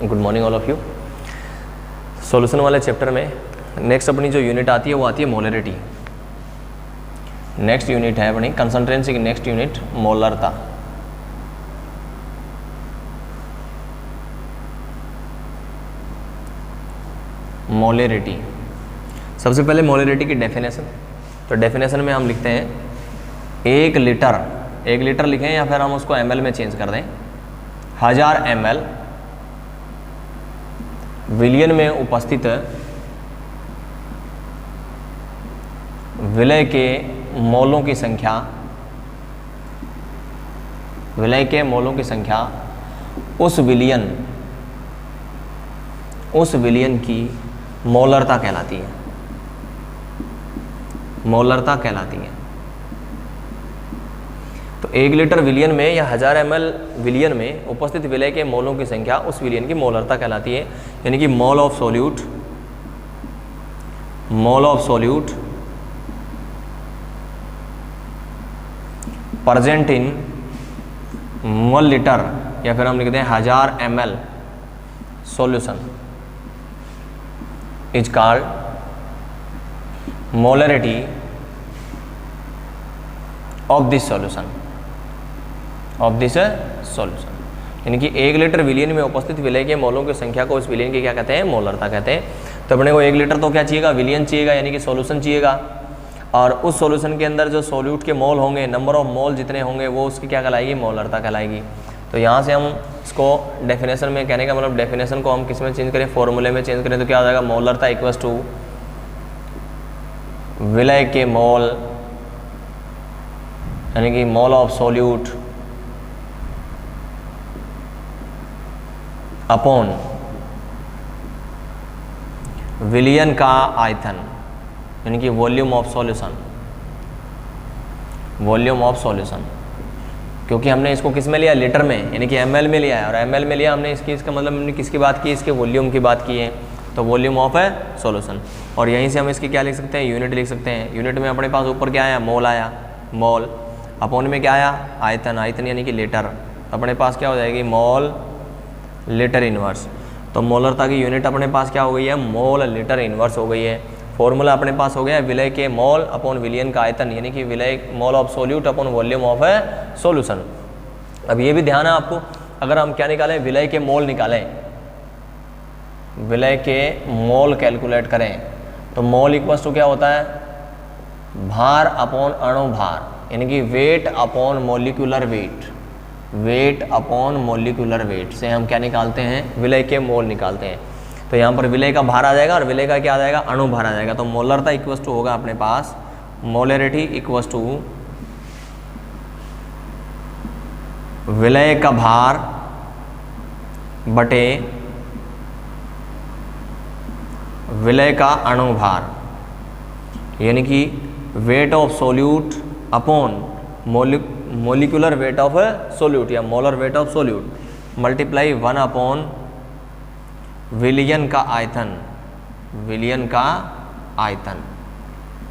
Good morning all of you. Solution वाले chapter में next अपनी जो यूनिट आती है वो आती है मोलरिटी। नेक्स्ट यूनिट है अपनी कंसंट्रेंसी की नेक्स्ट यूनिट मोलरता। मोलरिटी, सबसे पहले मोलरिटी की डेफिनेशन। तो डेफिनेशन में हम लिखते हैं 1 लीटर लिखें या फिर हम उसको ml में चेंज कर दें। 1000 ml विलियन में उपस्थित विलय के मोलों की संख्या, विलय के मोलों की संख्या उस विलियन की मोलरता कहलाती है। मोलरता कहलाती है। तो 1 लीटर विलियन में या 1000 ml विलियन में उपस्थित विलय के मोलों की संख्या उस विलियन की मोलरता कहलाती है। यानी कि mole of solute present in 1 litre या फिर हम लिखते हैं 1000 ml solution is called molarity of this solution. यानी कि 1 लीटर विलियन में उपस्थित विलय के मोलों की संख्या को उस विलियन की क्या कहते हैं? मोलरता कहते हैं। तो अपने को 1 लीटर तो क्या चाहिएगा? विलियन चाहिएगा, यानी कि सॉल्यूशन चाहिएगा। और उस सॉल्यूशन के अंदर जो सॉल्यूट के मोल होंगे, नंबर ऑफ मोल जितने होंगे वो उसकी क्या कहलाएगी? मोलरता कहलाएगी। तो यहाँ से हम इसको डेफिनेशन में कहने का मतलब डेफिनेशन को हम किस में चेंज करें? फॉर्मूले में चेंज करें तो क्या हो जाएगा? मोलरता इक्वल्स टू विलय के मोल, यानी कि मोल ऑफ सॉल्यूट अपॉन विलियन का आयतन, यानी कि वॉल्यूम ऑफ सॉल्यूशन। क्योंकि हमने इसको किस में लिया? लीटर में, यानी कि ml में लिया है। और ml में लिया हमने, इसका मतलब हमने किसकी बात की? इसके वॉल्यूम की बात की है। तो वॉल्यूम ऑफ है सॉल्यूशन। और यहीं से हम इसकी क्या लिख सकते हैं? यूनिट लिख सकते हैं। यूनिट में अपने पास ऊपर क्या आया? मोल आया, मोल। अपॉन में क्या आया? आयतन यानी कि लीटर। तो अपने पास क्या हो जाएगी? Mole litre inverse. तो मोलरता की यूनिट अपने पास क्या हो गई है? मोल लीटर इनवर्स हो गई है। फॉर्मूला अपने पास हो गया विलय के मोल अपॉन विलियन का आयतन, यानी कि विलय mole of solute upon volume of solution. अब ये भी ध्यान है आपको, अगर हम क्या निकालें? विलय के मोल निकालें, विलय के मोल कैलकुलेट करें तो मोल इक्वल्स टू क्या होता है? भार अपॉन अणु भार, यानी कि वेट अपॉन मोलिकुलर वेट से हम क्या निकालते हैं? विलय के मोल निकालते हैं। तो यहाँ पर विलय का भार आ जाएगा और विलय का क्या आ जाएगा? अणु भार आ जाएगा। तो मोलरता इक्वल्स टू होगा अपने पास मोलरिटी इक्वल्स टू विलय का भार बटे विलय का अणु भार, यानी कि weight of solute upon molecular weight of solute या molar weight of solute multiply 1 upon विलियन का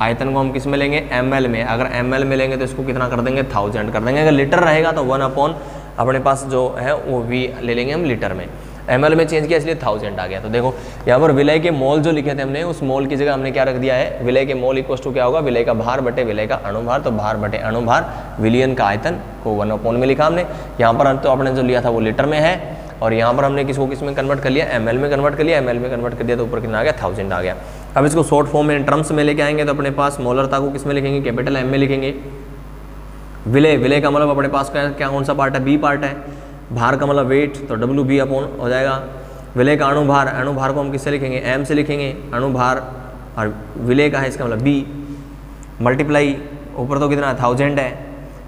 आयतन को हम किस में लेंगे? ml में। अगर ml में लेंगे तो इसको कितना कर देंगे? 1000 कर देंगे। अगर लीटर रहेगा तो 1 अपॉन अपने पास जो है वो v ले लेंगे हम लीटर में। ml में चेंज किया इसलिए 1000 आ गया। तो देखो यहाँ पर विलय के मोल जो लिखे थे हमने, उस मोल की जगह हमने क्या रख दिया है? विलय के मोल इक्वल टू क्या होगा? विलय का भार बटे विलय का अणु भार। तो भार बटे अणु भार विलियन का आयतन को 1 अपॉन में लिखा हमने। यहाँ पर तो आपने जो लिया था वो लीटर में है, और यहाँ पर हमने किसको किस में कन्वर्ट कर लिया? ml में कन्वर्ट कर लिया। ml में कन्वर्ट कर दिया तो ऊपर कितना आ गया? 1000 आ गया। अब इसको शॉर्ट फॉर्म में टर्म्स में लेके आएंगे तो अपने पास मोलरता को किस में लिखेंगे? कैपिटल M में लिखेंगे। विलय का मतलब अपने पास क्या कौन सा पार्ट है? बी पार्ट है। भार का मतलब वेट, तो WB अपॉन हो जाएगा। विलय का अणु भार को हम किससे लिखेंगे? M से लिखेंगे अणु भार, और विलय का है इसका मतलब B मल्टीप्लाई ऊपर तो कितना 1000 है,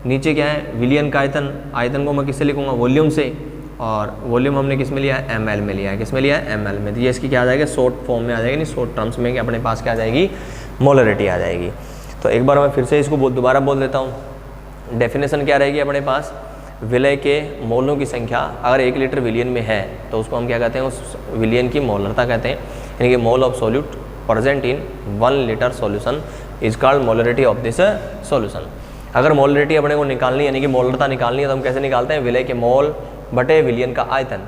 नीचे क्या है? विलियन का आयतन को मैं किससे लिखूंगा? वॉल्यूम से। और वॉल्यूम हमने किस में लिया है? ml में लिया है। किस में लिया है? ml में। तो ये इसकी क्या आ जाएगा? शॉर्ट फॉर्म में आ जाएगी, नहीं शॉर्ट टर्म्स में, कि अपने पास क्या आ जाएगी? मोलरिटी आ जाएगी। तो एक बार मैं फिर से इसको दोबारा बोल देता हूँ। डेफिनेशन क्या रहेगी अपने पास? विलय के मोलों की संख्या अगर 1 लीटर विलियन में है तो उसको हम क्या कहते हैं? उस विलियन की मोलरता कहते हैं, यानी कि mole of solute present in 1 litre solution is called molarity of this solution. अगर मोलरिटी अपने को निकालनी यानी कि मोलरता निकालनी है तो हम कैसे निकालते हैं? विलय के मोल बटे विलियन का आयतन,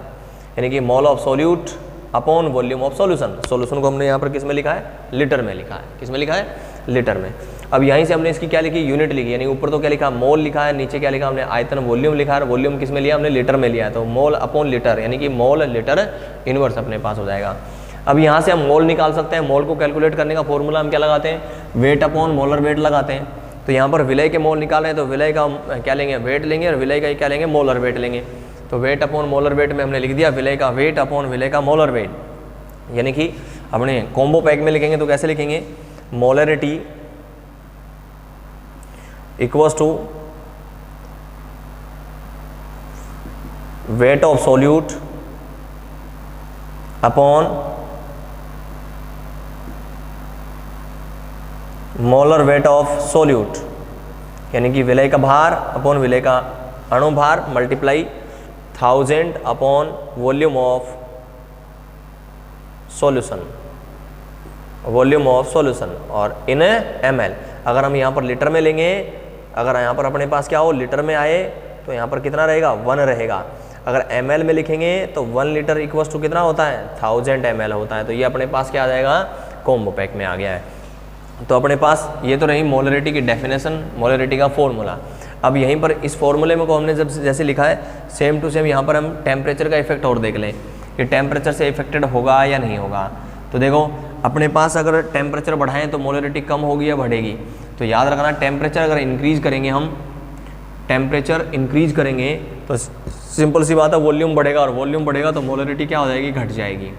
यानी कि mole of solute upon volume of solution. Solution को हमने यहाँ पर किस में लिखा है, लीटर में लिखा है। किस में लिखा है, लीटर में। अब यहीं से हमने इसकी क्या लिखी, यूनिट लिखी, यानी ऊपर तो क्या लिखा, मोल लिखा है, नीचे क्या लिखा हमने, आयतन वॉल्यूम लिखा है। वॉल्यूम किस में लिया हमने, लीटर में लिया है, तो मोल अपॉन लीटर, यानी कि मोल लीटर इनवर्स अपने पास हो जाएगा। अब यहाँ से हम मोल निकाल सकते हैं। मोल को कैलकुलेट करने का फॉर्मूला हम क्या लगाते हैं, वेट अपॉन मोलर वेट लगाते हैं। तो यहाँ पर विलय के मोल निकाल रहे हैं, तो विलय का क्या लेंगे, वेट लेंगे, और विलय का क्या लेंगे, मोलर वेट लेंगे। तो वेट अपॉन मोलर वेट में हमने लिख दिया विलय का वेट अपॉन विलय का मोलर वेट, यानी कि अपने कॉम्बो पैक में लिखेंगे तो कैसे लिखेंगे, molarity equals to weight of solute upon molar weight of solute, यानी कि विलय का भार अपॉन विलय का अणुभार multiply 1000 upon volume of solution, volume of solution, और इन ml। अगर हम यहाँ पर लीटर में लेंगे, अगर यहाँ पर अपने पास क्या हो, लीटर में आए तो यहाँ पर कितना रहेगा, 1 रहेगा। अगर ml में लिखेंगे तो 1 लीटर इक्वल्स टू कितना होता है, 1000 ml होता है। तो ये अपने पास क्या आ जाएगा, कॉम्बो पैक में आ गया है। तो अपने पास ये तो रही मोलरिटी की डेफिनेशन, मोलरिटी का फॉर्मूला। अब यहीं पर इस फॉर्मूले में को हमने जब जैसे लिखा है, सेम टू सेम यहाँ पर हम टेम्परेचर का इफेक्ट और देख लें कि टेम्परेचर से इफेक्टेड होगा या नहीं होगा। तो देखो अपने पास अगर टेम्परेचर बढ़ाएं तो मोलरिटी कम होगी या बढ़ेगी। तो याद रखना, टेम्परेचर अगर इंक्रीज करेंगे हम, टेम्परेचर इंक्रीज करेंगे तो सिंपल सी बात है वॉल्यूम बढ़ेगा, और वॉल्यूम बढ़ेगा तो मोलरिटी क्या हो जाएगी, घट जाएगी।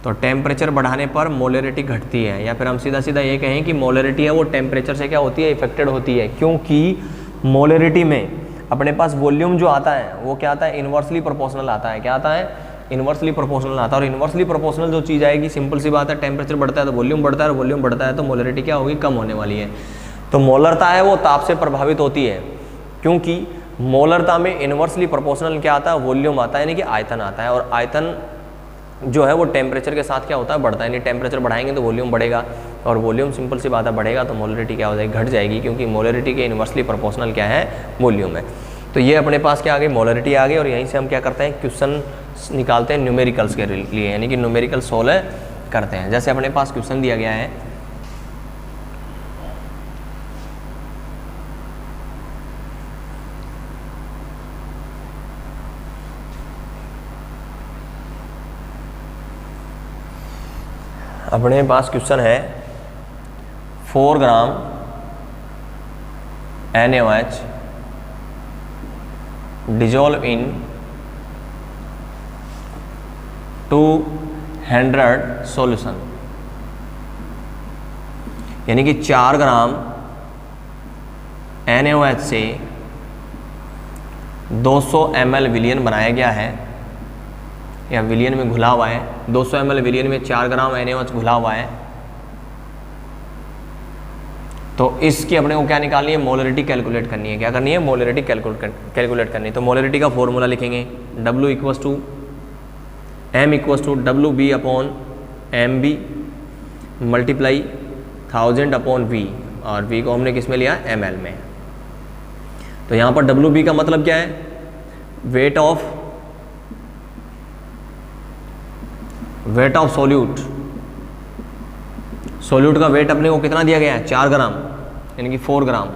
तो टेम्परेचर बढ़ाने पर मोलरिटी घटती है, या फिर हम सीधा सीधा ये कहें कि मोलरिटी है वो टेम्परेचर से क्या होती है, इफेक्टेड होती है। क्योंकि मोलरिटी में अपने पास वॉल्यूम जो आता है वो क्या आता है, इन्वर्सली प्रोपोर्शनल आता है। क्या आता है, इन्वर्सली प्रोपोर्शनल आता है। और इन्वर्सली प्रोपोर्शनल जो चीज़ आएगी, सिंपल सी बात है, टेम्परेचर बढ़ता है तो वॉल्यूम बढ़ता है, और वॉल्यूम बढ़ता है तो मोलरिटी क्या होगी, कम होने वाली है। तो मोलरता है वो ताप से प्रभावित होती है, क्योंकि मोलरता में इन्वर्सली प्रोपोर्शनल क्या आता है, वॉल्यूम आता है, यानी कि आयतन आता है। और आयतन जो है वो टेम्परेचर के साथ क्या होता है, बढ़ता है। यानी टेम्परेचर बढ़ाएंगे तो वॉल्यूम बढ़ेगा, और वॉल्यूम सिंपल सी बात है बढ़ेगा तो मोलरिटी क्या हो जाएगी, घट जाएगी, क्योंकि मोलरिटी के इन्वर्सली प्रोपोर्शनल क्या है, वॉल्यूम है। तो ये अपने पास क्या आ गई, मोलरिटी आ गई। और यहीं से हम क्या करते हैं, क्वेश्चन निकालते हैं न्यूमेरिकल्स के लिए, यानी कि न्यूमेरिकल सोल्व करते हैं। जैसे अपने पास क्वेश्चन दिया गया है, अपने पास क्वेश्चन है 4 ग्राम NaOH डिजोल्व इन 200 सॉल्यूशन, यानी कि 4 ग्राम NaOH से 200 ml विलियन बनाया गया है, या विलियन में घुला हुआ है। 200 ml विलियन में 4 ग्राम NaOH घुला हुआ है। तो इसकी अपने को क्या निकालनी है, मोलरिटी कैलकुलेट करनी है। क्या करनी है, मोलरिटी कैलकुलेट करनी है। तो मोलरिटी का फॉर्मूला लिखेंगे, W equals to M equals to WB upon MB multiply 1000 upon V, और V को हमने किस में लिया, ml में। तो यहाँ पर WB का मतलब क्या है, वेट ऑफ सोल्यूट। सोल्यूट का वेट अपने को कितना दिया गया है, 4 ग्राम, यानी कि 4 ग्राम।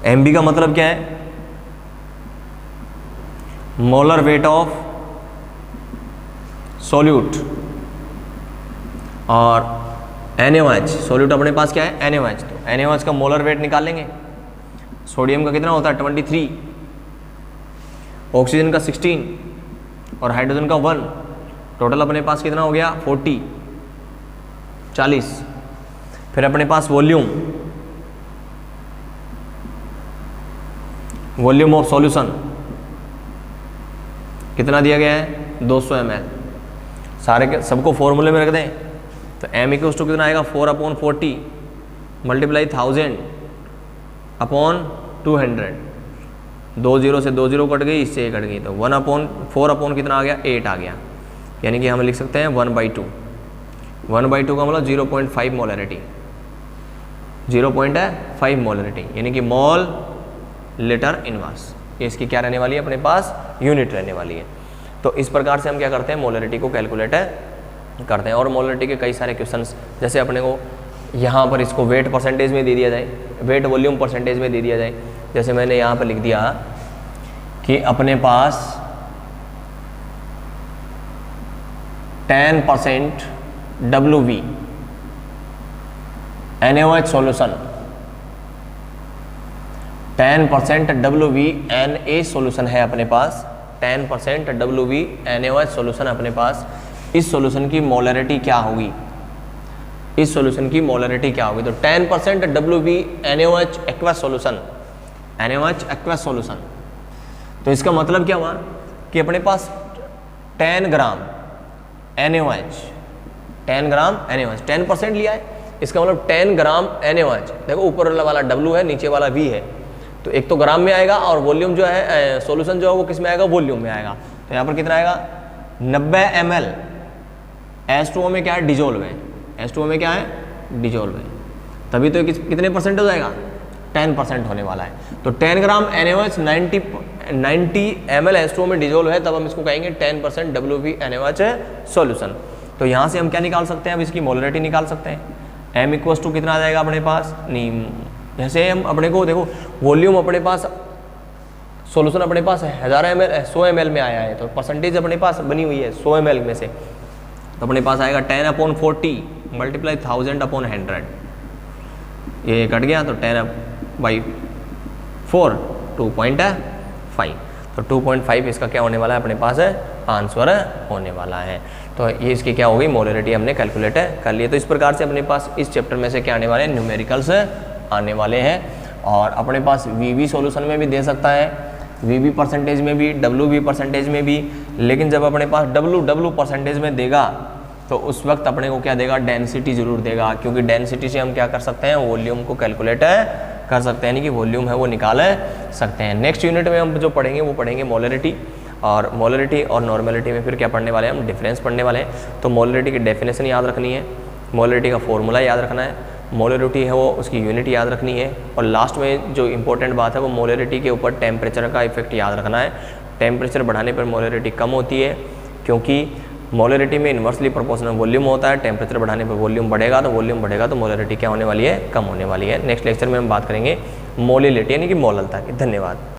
MB का मतलब क्या है, मोलर वेट ऑफ सोल्यूट। और NaOH, सोल्यूट अपने पास क्या है, NaOH। तो NaOH का मोलर वेट निकाल लेंगे। सोडियम का कितना होता है, 23, ऑक्सीजन का 16, और हाइड्रोजन का 1। टोटल अपने पास कितना हो गया, 40। फिर अपने पास वॉल्यूम ऑफ सॉल्यूशन कितना दिया गया है, 200 ml। सारे के सबको फॉर्मूले में रख दें तो M इक्वल्स टू कितना आएगा, 4/40 मल्टीप्लाई 1000 अपॉन 200। 2 0 से 2 0 कट गई, इससे 1 कट गई, तो 1/4 कितना आ गया, 8 आ गया। यानी कि हम लिख सकते हैं 1/2। 1/2 का मतलब 0.5 मोलरिटी, 0.5 मोलरिटी, यानी कि मोल लीटर इनवर्स। ये इसकी क्या रहने वाली है, अपने पास यूनिट रहने वाली है। तो इस प्रकार से हम क्या करते हैं, मोलरिटी को कैलकुलेट करते हैं। और मोलरिटी के कई सारे क्वेश्चंस, जैसे अपने को यहाँ पर इसको वेट परसेंटेज में दे दिया जाए, वेट वॉल्यूम परसेंटेज में दे दिया जाए। जैसे मैंने यहाँ पर लिख दिया कि अपने पास 10% WV NaOH solution, 10% WV Na solution है अपने पास, 10% WV NaOH सॉल्यूशन अपने पास। इस सॉल्यूशन की मोलरिटी क्या होगी, इस सॉल्यूशन की मोलरिटी क्या होगी? तो 10% WV NaOH aqueous solution, NaOH aqueous solution. तो इसका मतलब क्या हुआ कि अपने पास 10 ग्राम NaOH, 10 ग्राम NaOH, 10% लिया है, इसका मतलब 10 ग्राम NaOH। देखो ऊपर वाला W है, नीचे वाला V है, तो एक तो ग्राम में आएगा और वॉल्यूम जो है सॉल्यूशन जो है वो किस में आएगा, वॉल्यूम में आएगा। तो यहाँ पर कितना आएगा 90 ml। H2O में क्या है, डिजोल्व है, H2O में क्या है, डिजोल्व है, तभी तो कितने परसेंट हो जाएगा, 10% होने वाला है। तो 10 ग्राम NaOH 90 ml H2O में डिजोल्व है, तब हम इसको कहेंगे 10% WV NaOH सॉल्यूशन। तो यहाँ से हम क्या निकाल सकते हैं, अब इसकी मोलरिटी निकाल सकते हैं। M इक्वस टू कितना आ जाएगा अपने पास, नहीं जैसे हम अपने को देखो वॉल्यूम अपने पास, सॉल्यूशन अपने पास 1000 ml 100 ml में आया है, तो परसेंटेज अपने पास बनी हुई है 100 ml में से, तो अपने पास आएगा 10/40 मल्टीप्लाई 1000/100, ये कट गया तो 10/4 2.5, तो 2.5 इसका क्या होने वाला है अपने पास है, आंसर होने वाला है। तो ये इसकी क्या होगी, मोलरिटी हमने कैलकुलेट कर लिए। तो इस प्रकार से अपने पास इस चैप्टर में से क्या आने वाले हैं, न्यूमेरिकल्स आने वाले हैं। और अपने पास VV सॉल्यूशन में भी दे सकता है, VV परसेंटेज में भी, WV परसेंटेज में भी, लेकिन जब अपने पास WW परसेंटेज में देगा तो उस वक्त अपने को क्या देगा, डेंसिटी जरूर देगा, क्योंकि डेंसिटी से हम क्या कर सकते हैं, वॉल्यूम को कैलकुलेट कर सकते हैं, यानी कि वॉल्यूम है वो निकाल सकते हैं। नेक्स्ट यूनिट में हम जो पढ़ेंगे वो पढ़ेंगे मोलरिटी, और मोलरिटी और नॉर्मेलिटी में फिर क्या पढ़ने वाले हैं हम, डिफरेंस पढ़ने वाले हैं। तो मोलरिटी की डेफिनेशन याद रखनी है, मोलरिटी का फॉर्मूला याद रखना है, मोलरिटी है वो उसकी यूनिट याद रखनी है, और लास्ट में जो इंपॉर्टेंट बात है वो मोलरिटी के ऊपर टेम्परेचर का इफेक्ट याद रखना है। टेम्परेचर बढ़ाने पर मोलरिटी कम होती है, क्योंकि मोलरिटी में इन्वर्सली प्रोपोर्शनल वॉल्यूम होता है, टेम्परेचर बढ़ाने पर वॉल्यूम बढ़ेगा, तो वॉल्यूम बढ़ेगा तो मोलरिटी क्या होने वाली है, कम होने वाली है। नेक्स्ट लेक्चर में हम बात करेंगे मोलिलिटी यानी कि मोललता की। धन्यवाद।